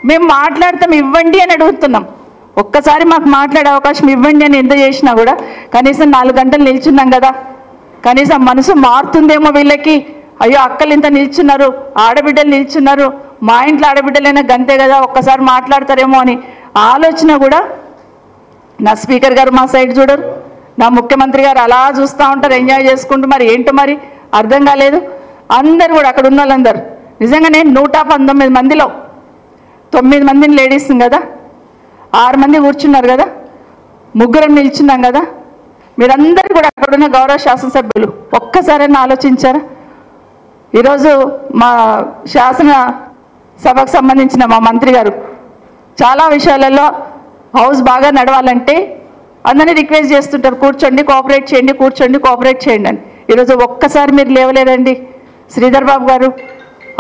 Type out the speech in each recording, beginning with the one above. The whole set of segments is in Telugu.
మేము మాట్లాడతాం, ఇవ్వండి అని అడుగుతున్నాం. ఒక్కసారి మాకు మాట్లాడే అవకాశం ఇవ్వండి అని ఎంత చేసినా కూడా కనీసం 4 గంటలు నిల్చున్నాం కదా, కనీసం మనసు మారుతుందేమో వీళ్ళకి. అయ్యో అక్కలు ఇంత నిల్చున్నారు, ఆడబిడ్డలు నిల్చున్నారు, మా ఇంట్లో ఆడబిడ్డలైనా గంతే కదా, ఒక్కసారి మాట్లాడతారేమో అని ఆలోచన కూడా నా స్పీకర్ గారు మా సైడ్ చూడరు, నా ముఖ్యమంత్రి గారు అలా చూస్తూ ఉంటారు ఎంజాయ్ చేసుకుంటూ. మరి ఏంటో మరి అర్థం కాలేదు. అందరు కూడా అక్కడ ఉన్న వాళ్ళందరూ నిజంగానే 119 మందిలో 9 మందిని లేడీస్ కదా, 6 మంది కూర్చున్నారు కదా, 3 నిల్చున్నాం కదా. మీరందరూ కూడా అక్కడున్న గౌరవ శాసనసభ్యులు ఒక్కసారైనా ఆలోచించారా? ఈరోజు మా శాసన సభకు సంబంధించిన మా మంత్రి గారు చాలా విషయాలలో హౌస్ బాగా నడవాలంటే అందరినీ రిక్వెస్ట్ చేస్తుంటారు, కూర్చోండి కోఆపరేట్ చేయండి, కూర్చోండి కోఆపరేట్ చేయండి అని. ఈరోజు ఒక్కసారి మీరు లేవలేదండి. శ్రీధర్ బాబు గారు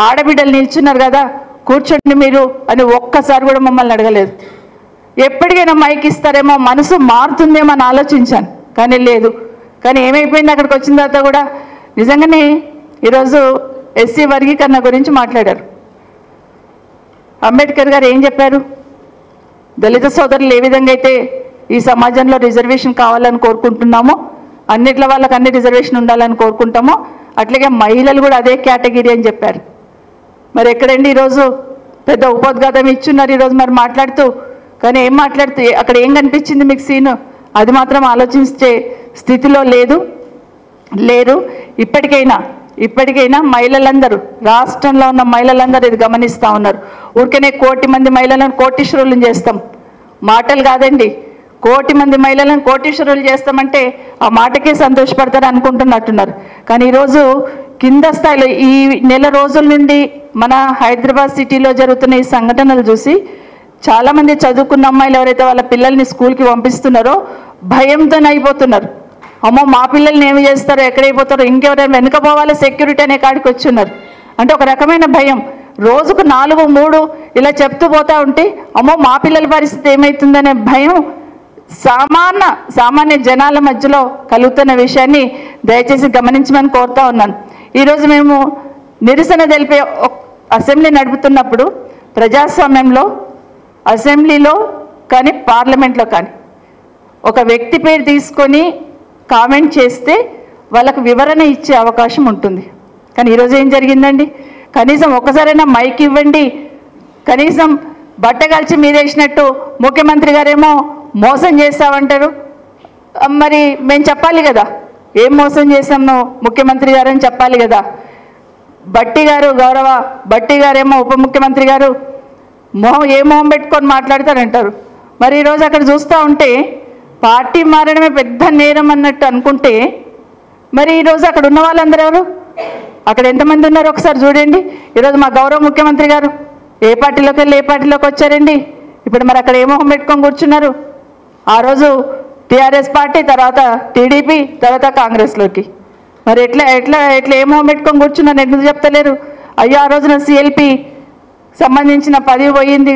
ఆడబిడ్డలు నిల్చున్నారు కదా, కూర్చోండి మీరు అని ఒక్కసారి కూడా మమ్మల్ని అడగలేదు. ఎప్పటికైనా మైక్ ఇస్తారేమో, మనసు మారుతుందేమో అని ఆలోచించాను, కానీ లేదు. కానీ ఏమైపోయింది, అక్కడికి వచ్చిన తర్వాత కూడా నిజంగానే ఈరోజు ఎస్సీ వర్గీకరణ గురించి మాట్లాడారు. అంబేద్కర్ గారు ఏం చెప్పారు? దళిత సోదరులు ఏ విధంగా అయితే ఈ సమాజంలో రిజర్వేషన్ కావాలని కోరుకుంటున్నామో, అన్నిట్ల వాళ్ళకి అన్ని రిజర్వేషన్ ఉండాలని కోరుకుంటామో, అట్లాగే మహిళలు కూడా అదే కేటగిరీ అని చెప్పారు. మరి ఎక్కడండి ఈరోజు పెద్ద ఉపోద్ఘాతం ఇచ్చున్నారు ఈరోజు మరి మాట్లాడుతూ. కానీ ఏం మాట్లాడుతూ అక్కడ ఏం కనిపించింది మీకు సీను? అది మాత్రం ఆలోచించే స్థితిలో లేరు. ఇప్పటికైనా మహిళలందరూ, రాష్ట్రంలో ఉన్న మహిళలందరూ ఇది గమనిస్తూ ఉన్నారు. ఊరికనే 1 కోటి మంది మహిళలను కోటీశ్వరులను చేస్తాం మాటలు కాదండి. 1 కోటి మంది మహిళలను కోటీశ్వరులు చేస్తామంటే ఆ మాటకే సంతోషపడతారు అనుకుంటున్నట్టున్నారు. కానీ ఈరోజు కింద స్థాయిలో ఈ నెల రోజుల నుండి మన హైదరాబాద్ సిటీలో జరుగుతున్న ఈ సంఘటనలు చూసి చాలామంది చదువుకున్న అమ్మాయిలు ఎవరైతే వాళ్ళ పిల్లల్ని స్కూల్కి పంపిస్తున్నారో భయంతోనే అయిపోతున్నారు. అమ్మో మా పిల్లల్ని ఏమి చేస్తారో, ఎక్కడైపోతారో, ఇంకెవరైనా వెనుకపోవాలి సెక్యూరిటీ అనే కాడికి వచ్చున్నారు. అంటే ఒక రకమైన భయం. రోజుకు 4, 3 ఇలా చెప్తూ పోతూ ఉంటే అమ్మో మా పిల్లల పరిస్థితి ఏమవుతుందనే భయం సామాన్య జనాల మధ్యలో కలుగుతున్న విషయాన్ని దయచేసి గమనించమని కోరుతా ఉన్నాను. ఈరోజు మేము నిరసన తెలిపే అసెంబ్లీ నడుపుతున్నప్పుడు ప్రజాస్వామ్యంలో అసెంబ్లీలో కానీ పార్లమెంట్లో కానీ ఒక వ్యక్తి పేరు తీసుకొని కామెంట్ చేస్తే వాళ్ళకు వివరణ ఇచ్చే అవకాశం ఉంటుంది. కానీ ఈరోజు ఏం జరిగిందండి? కనీసం ఒక్కసారైనా మైక్ ఇవ్వండి. కనీసం బట్టగాల్చి మీరేసినట్టు ముఖ్యమంత్రి గారేమో మోసం చేస్తామంటారు. మరి మేము చెప్పాలి కదా ఏం మోసం చేసాము ముఖ్యమంత్రి గారు అని చెప్పాలి కదా. గౌరవ బట్టి గారేమో ఉప ముఖ్యమంత్రి గారు మొహం పెట్టుకొని మాట్లాడతారంటారు. మరి ఈరోజు అక్కడ చూస్తూ ఉంటే పార్టీ మారడమే పెద్ద నేరం అన్నట్టు అనుకుంటే మరి ఈరోజు అక్కడ ఉన్న వాళ్ళందరూ ఎవరు? అక్కడ ఎంతమంది ఉన్నారు ఒకసారి చూడండి. ఈరోజు మా గౌరవ ముఖ్యమంత్రి గారు ఏ పార్టీలోకి వెళ్ళి ఏ పార్టీలోకి వచ్చారండి? ఇప్పుడు మరి అక్కడ ఏ మొహం పెట్టుకొని కూర్చున్నారు? ఆ రోజు టీఆర్ఎస్ పార్టీ, తర్వాత టీడీపీ, తర్వాత కాంగ్రెస్లోకి. మరి ఎట్లా ఏ మొహం పెట్టుకొని కూర్చున్నారు? ఎందుకు చెప్తలేరు? అయ్యో ఆ రోజున సిఎల్పి సంబంధించిన పదవి పోయింది,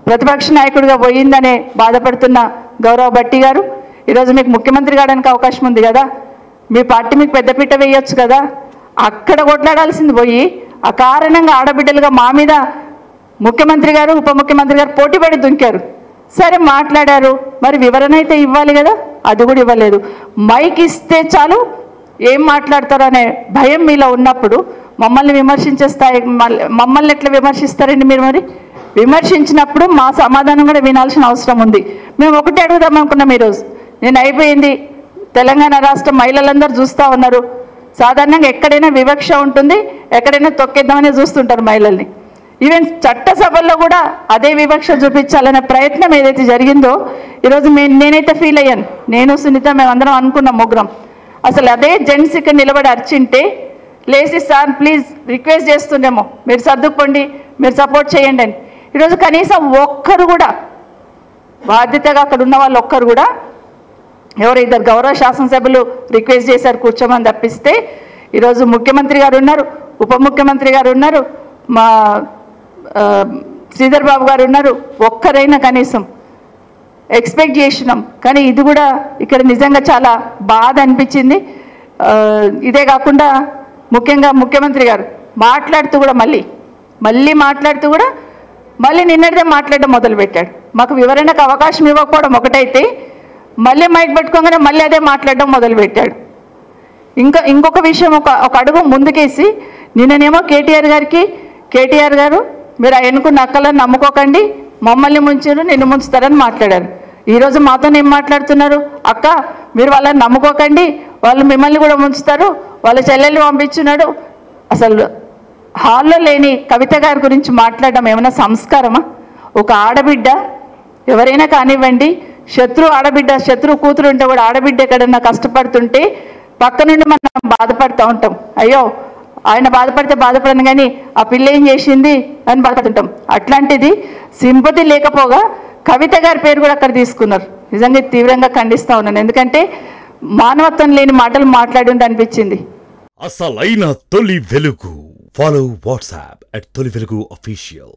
ప్రతిపక్ష నాయకుడిగా పోయిందనే బాధపడుతున్న గౌరవ బట్టి గారు ఈరోజు మీకు ముఖ్యమంత్రి కావడానికి అవకాశం ఉంది కదా, మీ పార్టీ మీకు పెద్దపీట వేయొచ్చు కదా. అక్కడ కొట్లాడాల్సింది పోయి ఆ కారణంగా ఆడబిడ్డలుగా మా మీద ముఖ్యమంత్రి గారు ఉప ముఖ్యమంత్రి గారు పోటీపడి దుంకారు. సరే మాట్లాడారు, మరి వివరణ అయితే ఇవ్వాలి కదా, అది కూడా ఇవ్వలేదు. మైక్ ఇస్తే చాలు ఏం మాట్లాడతారు అనే భయం మీలో ఉన్నప్పుడు మమ్మల్ని విమర్శించే స్థాయి మమ్మల్ని ఎట్లా విమర్శిస్తారండి మీరు? మరి విమర్శించినప్పుడు మా సమాధానం కూడా వినాల్సిన అవసరం ఉంది. మేము ఒకటే అడుగుదాం అనుకున్నాం ఈరోజు. నేను అయిపోయింది, తెలంగాణ రాష్ట్ర మహిళలందరూ చూస్తూ ఉన్నారు. సాధారణంగా ఎక్కడైనా వివక్ష ఉంటుంది, ఎక్కడైనా తొక్కేద్దామని చూస్తుంటారు మహిళల్ని. ఈవెన్ చట్టసభల్లో కూడా అదే వివక్ష చూపించాలనే ప్రయత్నం ఏదైతే జరిగిందో ఈరోజు నేనైతే ఫీల్ అయ్యాను. నేను సునీత మేమందరం అనుకున్నాం ముగ్గురం. అసలు అదే జెంట్స్ ఇక్కడ నిలబడి అర్చింటే లేసి సార్ ప్లీజ్ రిక్వెస్ట్ చేస్తుండేమో మీరు సర్దుకోండి, మీరు సపోర్ట్ చేయండి అని. ఈరోజు కనీసం ఒక్కరు కూడా బాధ్యతగా అక్కడ ఉన్న వాళ్ళు ఒక్కరు కూడా ఎవరు ఇద్దరు గౌరవ శాసనసభ్యులు రిక్వెస్ట్ చేశారు కూర్చోమని తప్పిస్తే ఈరోజు ముఖ్యమంత్రి గారు ఉన్నారు, ఉప ముఖ్యమంత్రి గారు ఉన్నారు, మా శ్రీధర్ బాబు గారు ఉన్నారు. ఒక్కరైనా కనీసం ఎక్స్పెక్ట్ చేసినాం. కానీ ఇది కూడా ఇక్కడ నిజంగా చాలా బాధ అనిపించింది. ఇదే కాకుండా ముఖ్యంగా ముఖ్యమంత్రి గారు మాట్లాడుతూ కూడా మళ్ళీ మళ్ళీ మాట్లాడుతూ కూడా మళ్ళీ నిన్నటిదే మాట్లాడడం మొదలుపెట్టాడు. మాకు వివరణకు అవకాశం ఇవ్వకపోవడం ఒకటైతే మళ్ళీ మైక్ పెట్టుకోగానే మళ్ళీ అదే మాట్లాడడం మొదలుపెట్టాడు. ఇంకొక విషయం ఒక అడుగు ముందుకేసి నిన్ననేమో కేటీఆర్ గారు మీరు ఎన్నుకున్న అక్కలను నమ్ముకోకండి, మమ్మల్ని ముంచారు, నిన్ను ముంచుతారని మాట్లాడారు. ఈరోజు మాతో ఏం మాట్లాడుతున్నారు? అక్క మీరు వాళ్ళని నమ్ముకోకండి, వాళ్ళు మిమ్మల్ని కూడా ముంచుతారు, వాళ్ళ చెల్లెళ్ళు పంపించున్నాడు. అసలు హాల్లో లేని కవిత గారి గురించి మాట్లాడడం ఏమైనా సంస్కారమా? ఒక ఆడబిడ్డ ఎవరైనా కానివ్వండి, శత్రు కూతురు ఉంటే కూడా ఆడబిడ్డ ఎక్కడన్నా కష్టపడుతుంటే పక్క నుండి మనం బాధపడుతూ ఉంటాం. అయ్యో ఆయన బాధపడితే బాధపడను కానీ ఆ పిల్ల ఏం చేసింది అని బాధపడుతుంటాం. అట్లాంటిది సింపతి లేకపోగా కవిత గారి పేరు కూడా అక్కడ తీసుకున్నారు. నిజంగా తీవ్రంగా ఖండిస్తూ ఉన్నాను. ఎందుకంటే మానవత్వం లేని మాటలు మాట్లాడి అనిపించింది. అసలైన తొలి వెలుగు. ఫాలో వాట్సాప్ @తొలి వెలుగు official.